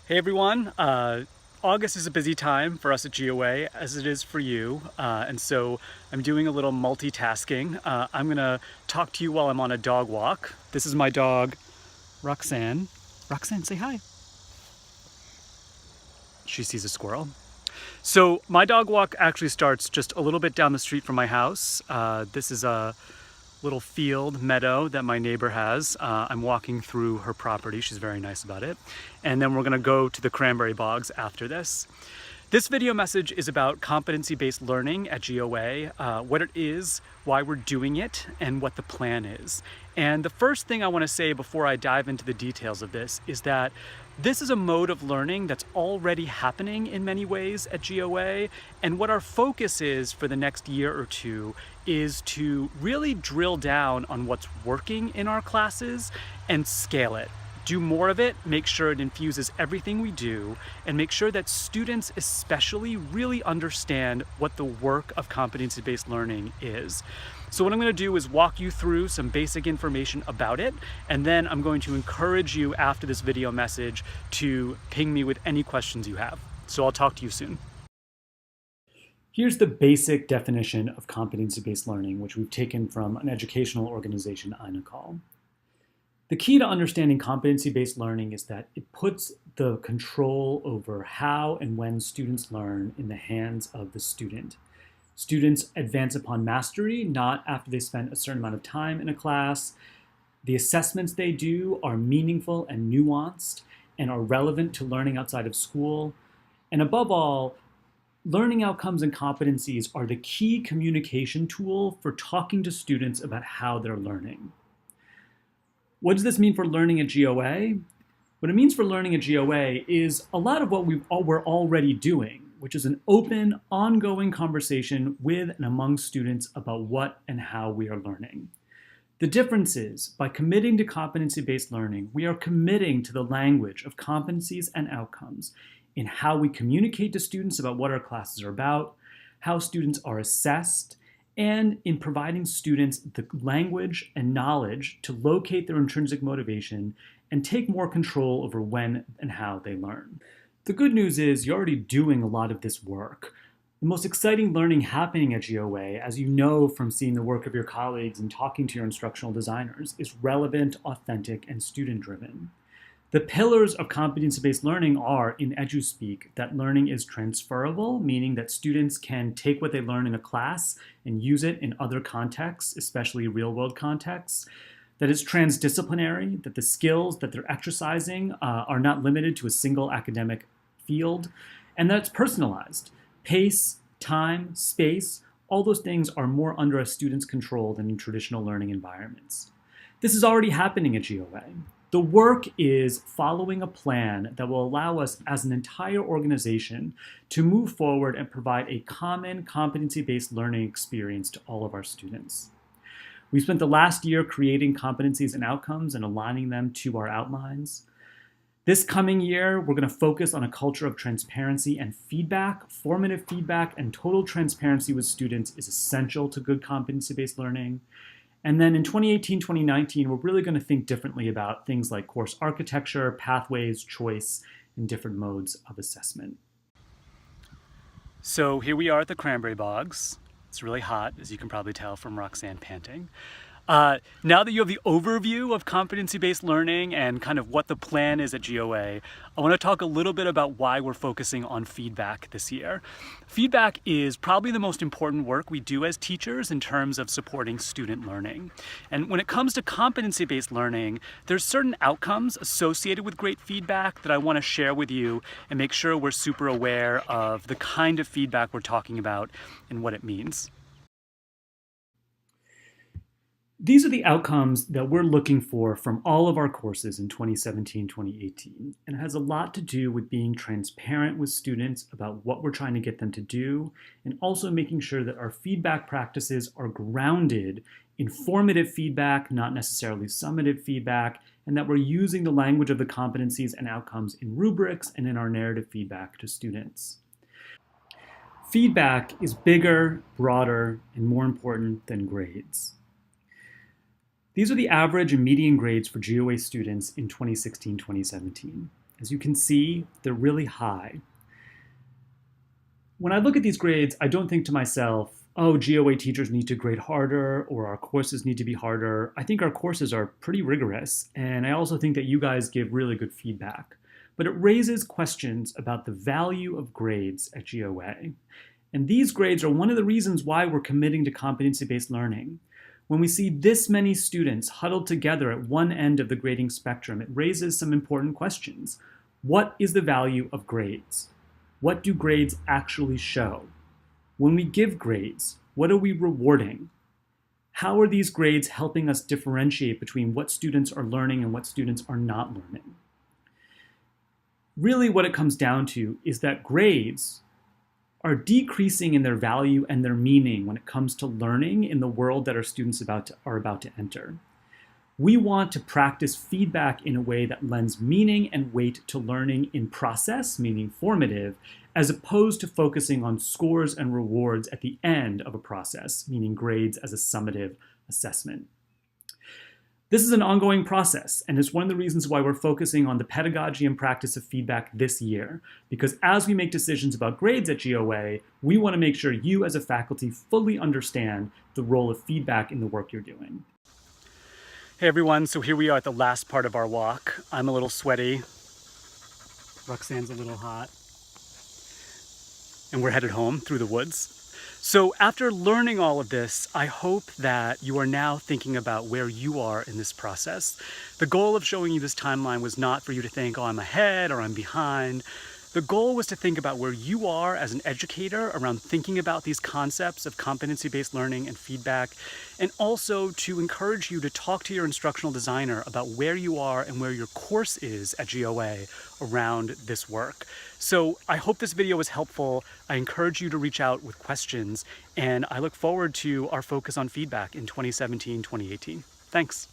Hey everyone, August is a busy time for us at GOA as it is for you, and so I'm doing a little multitasking. I'm gonna talk to you while I'm on a dog walk. This is my dog, Roxanne. Roxanne, say hi. She sees a squirrel. So my dog walk actually starts just a little bit down the street from my house. This is a little field meadow that my neighbor has. I'm walking through her property. She's very nice about it. And then we're gonna go to the cranberry bogs after this. This video message is about competency-based learning at GOA, what it is, why we're doing it, and what the plan is. And the first thing I want to say before I dive into the details of this is that this is a mode of learning that's already happening in many ways at GOA, and what our focus is for the next year or two is to really drill down on what's working in our classes and scale it. Do more of it, make sure it infuses everything we do, and make sure that students especially really understand what the work of competency-based learning is. So what I'm going to do is walk you through some basic information about it, and then I'm going to encourage you after this video message to ping me with any questions you have. So I'll talk to you soon. Here's the basic definition of competency-based learning, which we've taken from an educational organization I call. The key to understanding competency-based learning is that it puts the control over how and when students learn in the hands of the student. Students advance upon mastery, not after they spend a certain amount of time in a class. The assessments they do are meaningful and nuanced and are relevant to learning outside of school. And above all, learning outcomes and competencies are the key communication tool for talking to students about how they're learning. What does this mean for learning at GOA? What it means for learning at GOA is a lot of what we're already doing, which is an open, ongoing conversation with and among students about what and how we are learning. The difference is, by committing to competency-based learning, we are committing to the language of competencies and outcomes in how we communicate to students about what our classes are about, how students are assessed, and in providing students the language and knowledge to locate their intrinsic motivation and take more control over when and how they learn. The good news is you're already doing a lot of this work. The most exciting learning happening at GOA, as you know from seeing the work of your colleagues and talking to your instructional designers, is relevant, authentic, and student-driven. The pillars of competency-based learning are, in EduSpeak, that learning is transferable, meaning that students can take what they learn in a class and use it in other contexts, especially real-world contexts. That it's transdisciplinary, that the skills that they're exercising are not limited to a single academic field, and that it's personalized. Pace, time, space, all those things are more under a student's control than in traditional learning environments. This is already happening at GOA. The work is following a plan that will allow us as an entire organization to move forward and provide a common competency-based learning experience to all of our students. We spent the last year creating competencies and outcomes and aligning them to our outlines. This coming year, we're going to focus on a culture of transparency and feedback. Formative feedback and total transparency with students is essential to good competency-based learning. And then in 2018, 2019, we're really going to think differently about things like course architecture, pathways, choice, and different modes of assessment. So here we are at the cranberry bogs. It's really hot, as you can probably tell from Roxanne panting. Now that you have the overview of competency-based learning and kind of what the plan is at GOA, I want to talk a little bit about why we're focusing on feedback this year. Feedback is probably the most important work we do as teachers in terms of supporting student learning. And when it comes to competency-based learning, there's certain outcomes associated with great feedback that I want to share with you and make sure we're super aware of the kind of feedback we're talking about and what it means. These are the outcomes that we're looking for from all of our courses in 2017, 2018, and it has a lot to do with being transparent with students about what we're trying to get them to do, and also making sure that our feedback practices are grounded in formative feedback, not necessarily summative feedback, and that we're using the language of the competencies and outcomes in rubrics and in our narrative feedback to students. Feedback is bigger, broader, and more important than grades. These are the average and median grades for GOA students in 2016-2017. As you can see, they're really high. When I look at these grades, I don't think to myself, oh, GOA teachers need to grade harder or our courses need to be harder. I think our courses are pretty rigorous, and I also think that you guys give really good feedback. But it raises questions about the value of grades at GOA. And these grades are one of the reasons why we're committing to competency-based learning. When we see this many students huddled together at one end of the grading spectrum, it raises some important questions. What is the value of grades? What do grades actually show? When we give grades, what are we rewarding? How are these grades helping us differentiate between what students are learning and what students are not learning? Really, what it comes down to is that grades are decreasing in their value and their meaning when it comes to learning in the world that our students are about to enter. We want to practice feedback in a way that lends meaning and weight to learning in process, meaning formative, as opposed to focusing on scores and rewards at the end of a process, meaning grades as a summative assessment. This is an ongoing process, and it's one of the reasons why we're focusing on the pedagogy and practice of feedback this year, because as we make decisions about grades at GOA, we want to make sure you as a faculty fully understand the role of feedback in the work you're doing. Hey everyone, so here we are at the last part of our walk. I'm a little sweaty, Roxanne's a little hot, and we're headed home through the woods. So after learning all of this, I hope that you are now thinking about where you are in this process. The goal of showing you this timeline was not for you to think, oh, I'm ahead or I'm behind. The goal was to think about where you are as an educator around thinking about these concepts of competency-based learning and feedback, and also to encourage you to talk to your instructional designer about where you are and where your course is at GOA around this work. So I hope this video was helpful. I encourage you to reach out with questions, and I look forward to our focus on feedback in 2017-2018. Thanks.